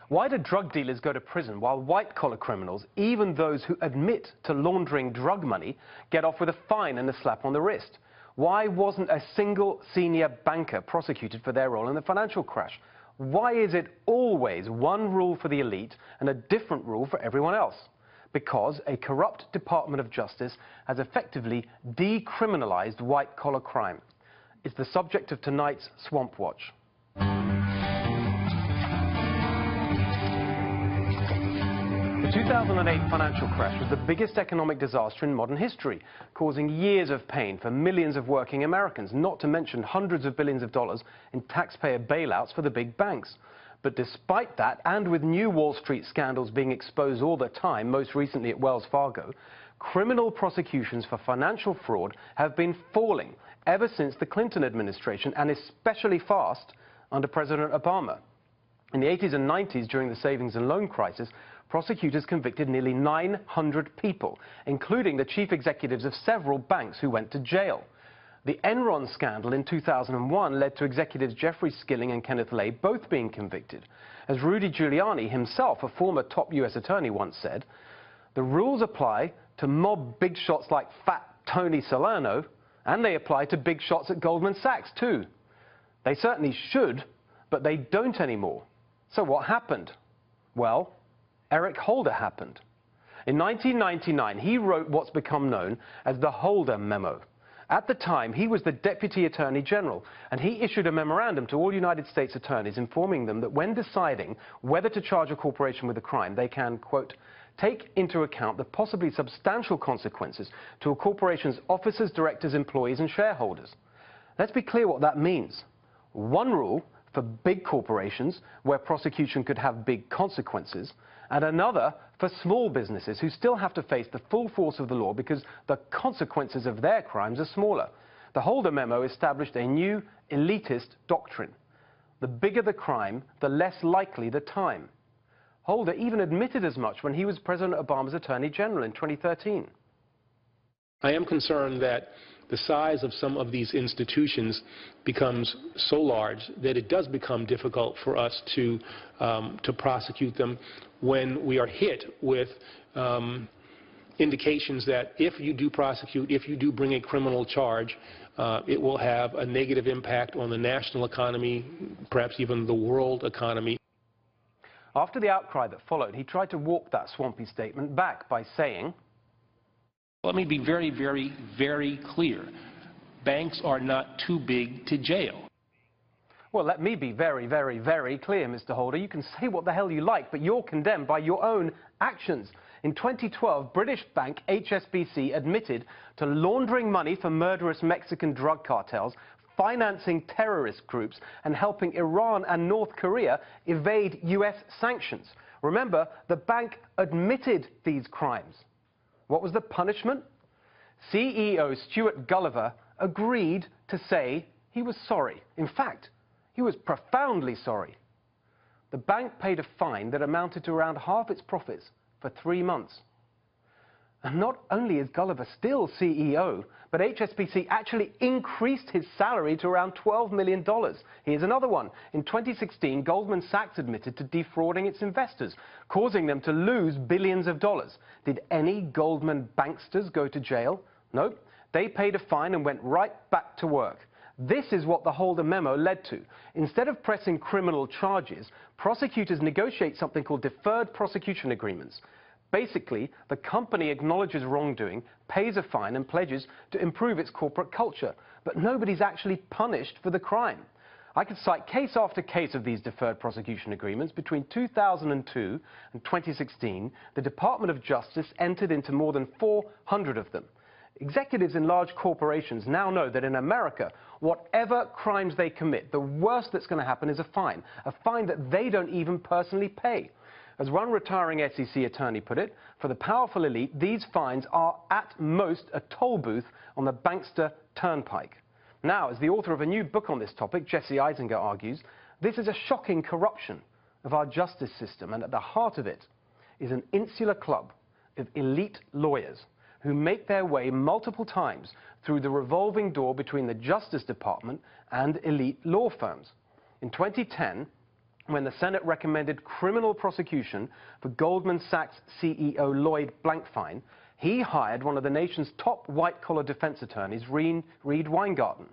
Why do drug dealers go to prison while white-collar criminals, even those who admit to laundering drug money, get off with a fine and a slap on the wrist? Why wasn't a single senior banker prosecuted for their role in the financial crash? Why is it always one rule for the elite and a different rule for everyone else? Because a corrupt Department of Justice has effectively decriminalized white-collar crime. It's the subject of tonight's Swamp Watch. The 2008 financial crash was the biggest economic disaster in modern history, causing years of pain for millions of working Americans, not to mention hundreds of billions of dollars in taxpayer bailouts for the big banks. But despite that, and with new Wall Street scandals being exposed all the time, most recently at Wells Fargo, criminal prosecutions for financial fraud have been falling ever since the Clinton administration, and especially fast under President Obama. In the 80s and 90s, during the savings and loan crisis, prosecutors convicted nearly 900 people, including the chief executives of several banks who went to jail. The Enron Scandal in 2001 led to executives Jeffrey Skilling and Kenneth Lay both being convicted. As Rudy Giuliani himself, a former top U.S. attorney, once said, "The rules apply to mob big shots like Fat Tony Salerno, and they apply to big shots at Goldman Sachs too. They certainly should, but they don't anymore." So what happened? Well, Eric Holder happened. In 1999, he wrote what's become known as the Holder Memo. At the time, he was the Deputy Attorney General, and he issued a memorandum to all United States attorneys informing them that when deciding whether to charge a corporation with a crime, they can, quote, take into account the possibly substantial consequences to a corporation's officers, directors, employees, and shareholders. Let's be clear what that means. One rule for big corporations, where prosecution could have big consequences, and another for small businesses who still have to face the full force of the law because the consequences of their crimes are smaller. The Holder Memo established a new elitist doctrine. The bigger the crime, the less likely the time. Holder even admitted as much when he was President Obama's Attorney General in 2013. I am concerned that the size of some of these institutions becomes so large that it does become difficult for us to prosecute them when we are hit with indications that if you do prosecute, if you do bring a criminal charge, it will have a negative impact on the national economy, perhaps even the world economy. After the outcry that followed, he tried to walk that swampy statement back by saying, let me be very, very, very clear. Banks are not too big to jail. Well, let me be very, very, very clear, Mr. Holder. You can say what the hell you like, but you're condemned by your own actions. In 2012, British bank HSBC admitted to laundering money for murderous Mexican drug cartels, financing terrorist groups, and helping Iran and North Korea evade U.S. sanctions. Remember, the bank admitted these crimes. What was the punishment? CEO Stuart Gulliver agreed to say he was sorry. In fact, he was profoundly sorry. The bank paid a fine that amounted to around half its profits for 3 months. And not only is Gulliver still CEO, but HSBC actually increased his salary to around $12 million. Here's another one. In 2016, Goldman Sachs admitted to defrauding its investors, causing them to lose billions of dollars. Did any Goldman banksters go to jail? Nope. They paid a fine and went right back to work. This is what the Holder Memo led to. Instead of pressing criminal charges, prosecutors negotiate something called deferred prosecution agreements. Basically, the company acknowledges wrongdoing, pays a fine, and pledges to improve its corporate culture. But nobody's actually punished for the crime. I could cite case after case of these deferred prosecution agreements. Between 2002 and 2016, the Department of Justice entered into more than 400 of them. Executives in large corporations now know that in America, whatever crimes they commit, the worst that's going to happen is a fine that they don't even personally pay. As one retiring SEC attorney put it, for the powerful elite, these fines are at most a toll booth on the bankster turnpike. Now, as the author of a new book on this topic, Jesse Eisinger argues, this is a shocking corruption of our justice system, and at the heart of it is an insular club of elite lawyers who make their way multiple times through the revolving door between the Justice Department and elite law firms. In 2010, when the Senate recommended criminal prosecution for Goldman Sachs CEO Lloyd Blankfein, he hired one of the nation's top white-collar defense attorneys, Reed Weingarten.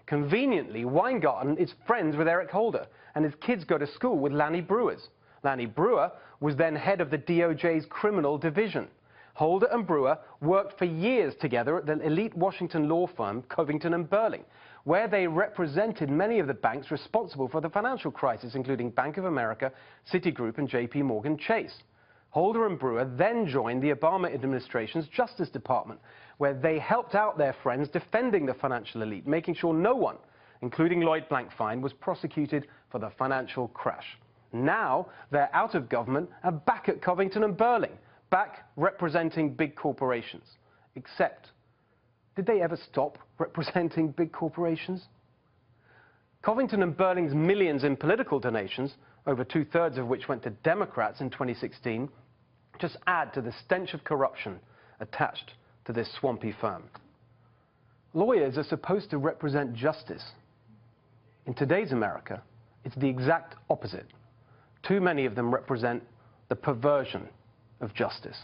Conveniently, Weingarten is friends with Eric Holder, and his kids go to school with Lanny Breuers. Lanny Breuer was then head of the DOJ's criminal division. Holder and Breuer worked for years together at the elite Washington law firm Covington & Burling, where they represented many of the banks responsible for the financial crisis, including Bank of America, Citigroup, and JP Morgan Chase. Holder and Breuer then joined the Obama administration's Justice Department, where they helped out their friends defending the financial elite, making sure no one, including Lloyd Blankfein, was prosecuted for the financial crash. Now they're out of government and back at Covington & Burling, back representing big corporations. Except, did they ever stop representing big corporations? Covington & Burling's millions in political donations, over two-thirds of which went to Democrats in 2016, just add to the stench of corruption attached to this swampy firm. Lawyers are supposed to represent justice. In today's America, it's the exact opposite. Too many of them represent the perversion of justice.